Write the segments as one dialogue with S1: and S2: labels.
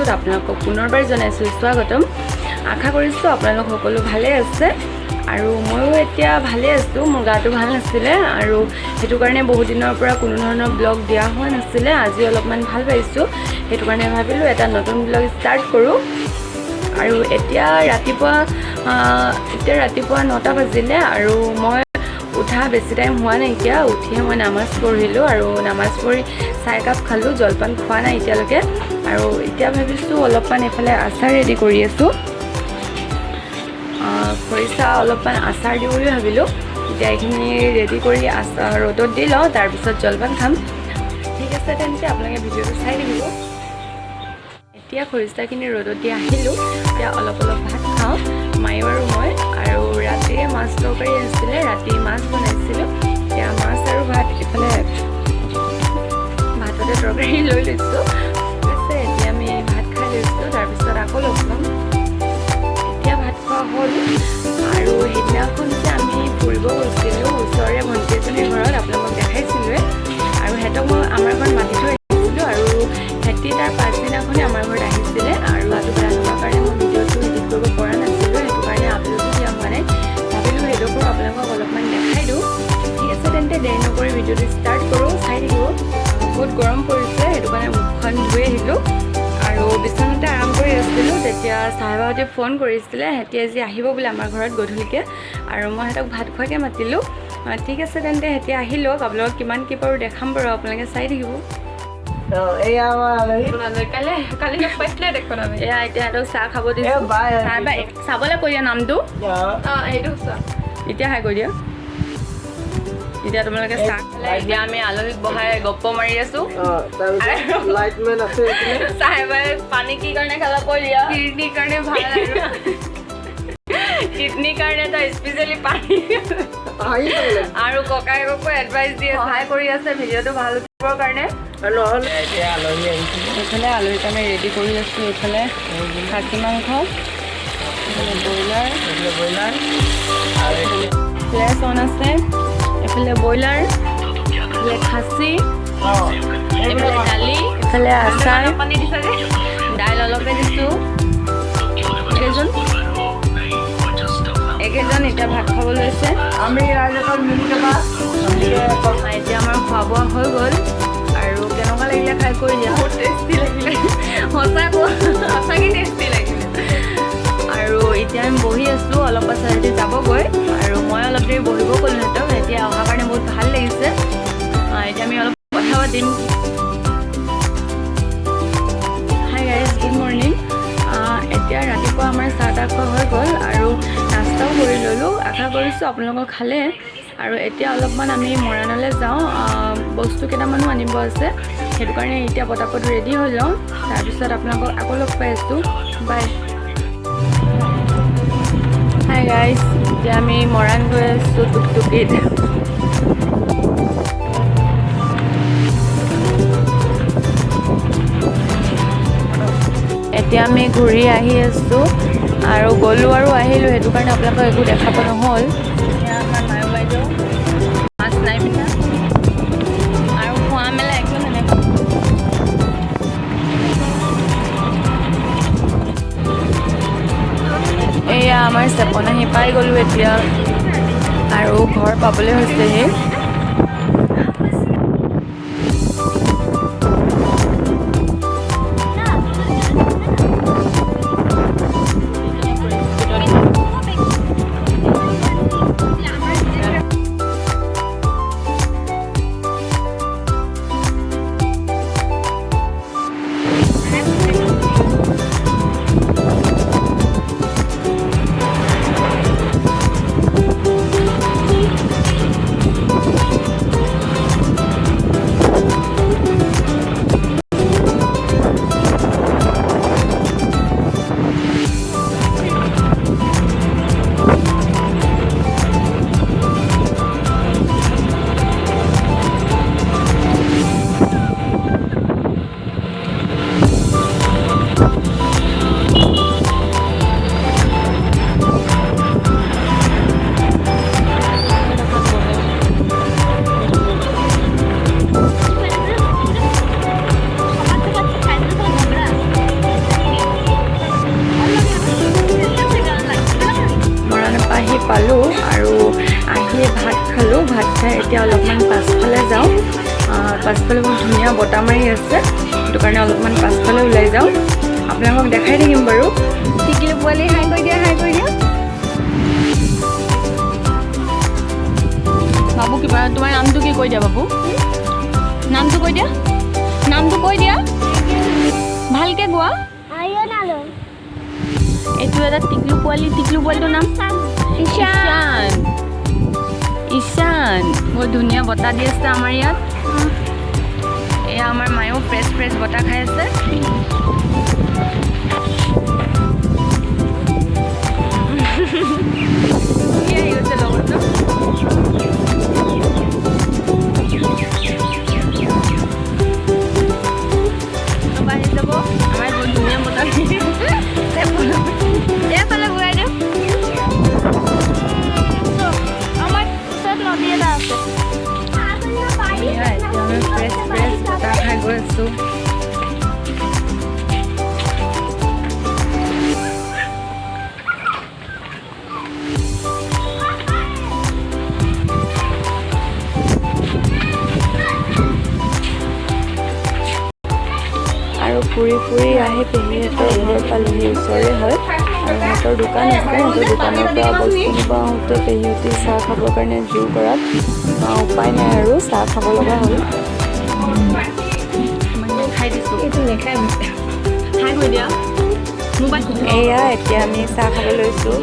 S1: ভিডিঅ'টোত আপোনালোকক পুনৰবাৰ জনাইছোঁ স্বাগতম। আশা কৰিছোঁ আপোনালোক সকলো ভালে আছে আৰু ময়ো এতিয়া ভালে আছোঁ। মোৰ গাটো ভাল নাছিলে আৰু সেইটো কাৰণে বহুত দিনৰ পৰা কোনো ধৰণৰ ব্লগ দিয়া হোৱা নাছিলে। আজি অলপমান ভাল পাইছোঁ, সেইটো কাৰণে ভাবিলোঁ এটা নতুন ব্লগ ষ্টাৰ্ট কৰোঁ। আৰু এতিয়া ৰাতিপুৱা 9টা বাজিলে আৰু মই উঠা বেছি টাইম হোৱা নাইকিয়া। উঠিয়ে মই নামাজ পঢ়িলোঁ আৰু নামাজ পঢ়ি চাহ একাপ খালোঁ। জলপান খোৱা নাই এতিয়ালৈকে। আৰু এতিয়া ভাবিছোঁ অলপমান এইফালে আচাৰ ৰেডি কৰি আছোঁ। খৰিচা অলপমান আচাৰ দিওঁ বুলি ভাবিলোঁ। এতিয়া এইখিনি ৰেডি কৰি ৰ'দত দি লওঁ, তাৰপিছত জলপান খাম। ঠিক আছে তেন্তে আপোনালোকে ভিডিঅ'টো চাই থাকিব। এতিয়া খৰিচাখিনি ৰ'দত দি আহিলোঁ। এতিয়া অলপ ভাত খাওঁ, মায়ো আৰু মই। আৰু ৰাতিৰে মাছ তৰকাৰী আছিলে, ৰাতি মাছ বনাইছিলোঁ। এতিয়া মাছ আৰু ভাত ইফালে ভাততে তৰকাৰী লৈ লৈছোঁ। ঠিক আছে, এতিয়া আমি ভাত খাই লৈছোঁ, তাৰপিছত আকৌ লগ ল'ম। এতিয়া ভাত খোৱা হ'ল। আৰু সেইদিনাখন যে আমি ফুৰিব গৈছিলোঁ ওচৰৰে ভণ্টি এজনীৰ ঘৰত, আপোনালোকক দেখাইছিলোঁৱে। আৰু সিহঁতক মই আমাৰ ঘৰত মাতি থৈ আহিছিলোঁ আৰু সিহঁতি তাৰ পাছদিনাখনেই আমাৰ ঘৰত আহিছিলে। আৰু আজি বেয়া নোহোৱাৰ কাৰণে মই ভিডিঅ'টো এডিট কৰিব পৰা নাছিলোঁ, সেইটো কাৰণে আপলোডো দিয়া হোৱা নাই। ভাবিলোঁ সেইডোখৰ আপোনালোকক অলপমান দেখাই দিওঁ। ঠিক আছে তেন্তে দেৰি নকৰি ভিডিঅ'টো ষ্টাৰ্ট কৰোঁ, চাই থাকিব। বহুত গৰম পৰিছে, সেইটো কাৰণে মুখখন ধুই আহিলোঁ আৰু বিচনাতে আৰাম কৰি আছিলোঁ। তেতিয়া চাহেবাহঁতে ফোন কৰিছিলে, সিহঁতি আজি আহিব বোলে আমাৰ ঘৰত গধূলিকৈ। আৰু মই সিহঁতক ভাত খোৱাকৈ মাতিলোঁ। ঠিক আছে তেন্তে সিহঁতি আহি লওক, আপোনালোকক কিমান কি পাৰোঁ দেখাম বাৰু, আপোনালোকে চাই থাকিব। এয়া এতিয়া সিহঁতক চাহ খাব দিছোঁ। চাবলৈ কৈ দিয়া নামটো, এতিয়া হাই কৈ দিয়া। এতিয়া তোমালোকে চাহ খালে, এতিয়া আমি আলহীক বহাই গপ্প মাৰি আছোঁ। চাহেবাই পানী কি কাৰণে খালা কৈ দিয়া। কিডনীৰ কাৰণে ভাল আৰু কিডনীৰ কাৰণে তই স্পেচিয়েলি পানী। আৰু ককায়েককো এডভাইচ দিয়ে, সহায় কৰি আছে ভিডিঅ'টো ভাল উঠিবৰ কাৰণে। এইফালে আলহীক আমি ৰেডি কৰি আছোঁ। এইফালে খাচী মাংস, ব্ৰইলাৰ, ফ্লেছ অন আছে, এইফালে ব্ৰইলাৰ, এইফালে খাচী, এইফালে দালি, এইফালে আচাৰ, দাইল অলপে দিছোঁ। এইকেইজন এতিয়া ভাত খাব লৈছে। এতিয়া আমাৰ খোৱা বোৱা হৈ গ'ল। আৰু কেনেকুৱা লাগিলে খাই কৰি দিয়া। বহুত টেষ্টি লাগিলে, সঁচাকৈ টেষ্টি লাগিলে। আৰু এতিয়া আমি বহি আছোঁ, অলপ পাছত সিহঁতি যাবগৈ আৰু মই অলপ দেৰি বহিব ক'লোঁ সিহঁতক। এতিয়া অহাৰ কাৰণে বহুত ভাল লাগিছে। এতিয়া আমি অলপ কথা পাতিম। Hi guys, good morning. এতিয়া ৰাতিপুৱা আমাৰ চাহ তাহ খোৱা হৈ গ'ল আৰু নাস্তাও কৰি ল'লোঁ। আশা কৰিছোঁ আপোনালোকক খালে। আৰু এতিয়া অলপমান আমি মৰাণলৈ যাওঁ, বস্তু কেইটামানো আনিব আছে, সেইটো কাৰণে এতিয়া পটাপট ৰেডি হৈ যাওঁ। তাৰপিছত আপোনালোকক আকৌ লগ পাই আছোঁ, বাই। হাই গাইজ, এতিয়া আমি মৰাণ গৈ আছোঁ টুকটুকিত। এতিয়া আমি ঘূৰি আহি আছোঁ আৰু গ'লোঁ আৰু আহিলোঁ, সেইটো কাৰণে আপোনালোকক একো দেখাব নহ'ল। এতিয়া আমাৰ মায়ে বাইদেউ মাছ নাই পিন্ধা আৰু খোৱা মেলা একো নেদেখা। এয়া আমাৰ চেপন আহি পাই গ'লোঁ এতিয়া আৰু ঘৰ পাবলৈ হৈছেহি। পালোঁ আৰু আহি ভাত খালোঁ। ভাত খাই এতিয়া অলপমান পাছফালে যাওঁ। পাছফালে বহুত ধুনীয়া বতাহ মাৰি আছে, সেইটো কাৰণে অলপমান পাছফালে ওলাই যাওঁ। আপোনালোকক দেখাই থাকিম বাৰু। টিকলি পোৱালি হাই কৰি দিয়া, হাই কৰি দিয়া। বাবু কিবা তোমাৰ নামটো কি কৈ দিয়া বাবু? নামটো কৈ দিয়া, নামটো কৈ দিয়া, ভালকৈ গোৱা। এইটো এটা টিকলু পোৱালি, টিকলু পোৱালিটোৰ নাম ঈশান। ঈশান বহুত ধুনীয়া বতাহ দি আছে আমাৰ ইয়াত। এয়া আমাৰ মায়েও ফ্ৰেছ ফ্ৰেছ বতাহ খাই আছে। আহি গৈছে লগৰটো। আহি যাব আমাৰ বহুত ধুনীয়া বতাহ এইফালে ঘূৰাই দিওঁ। আমাৰ ওচৰত নদী এটা আছে। এতিয়া আমি ফ্ৰেছ ফ্ৰেছ বতাহ খাই গৈ আছোঁ। আৰু ফুৰি ফুৰি আহি পেহীহঁতৰ ঘৰ পালোহি। ওচৰে হয় আৰু সিহঁতৰ দোকান আছে। সিহঁতৰ দোকানৰ পৰা বস্তু নিব আহোঁতে পেহীহঁতে চাহ খাবৰ কাৰণে জোৰ কৰাত উপায় নাই আৰু চাহ খাব লগা হ'ল। খাই দিছোঁ, এইটো নেখাই খাই গৈ দিয়া। এয়া এতিয়া আমি চাহ খাব লৈছোঁ।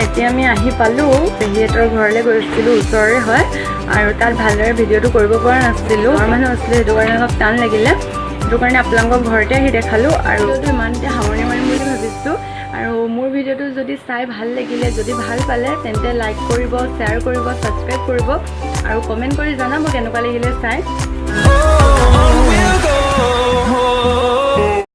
S1: এতিয়া আমি আহি পালোঁ। পেহীহঁতৰ ঘৰলৈ গৈছিলোঁ, ওচৰৰে হয় আৰু তাত ভালদৰে ভিডিঅ'টো কৰিব পৰা নাছিলোঁ। ঘৰৰ মানুহ আছিলে, সেইটো কাৰণে অলপ টান লাগিলে। সেইটো কাৰণে আপোনালোকৰ ঘৰতে আহি দেখালোঁ আৰু ইমানতে সামৰণি মাৰিম বুলি ভাবিছোঁ। আৰু মোৰ ভিডিঅ'টো যদি চাই ভাল লাগিলে, যদি ভাল পালে তেন্তে লাইক কৰিব, শ্বেয়াৰ কৰিব, ছাবস্ক্ৰাইব কৰিব আৰু কমেণ্ট কৰি জনাব কেনেকুৱা লাগিলে চাই।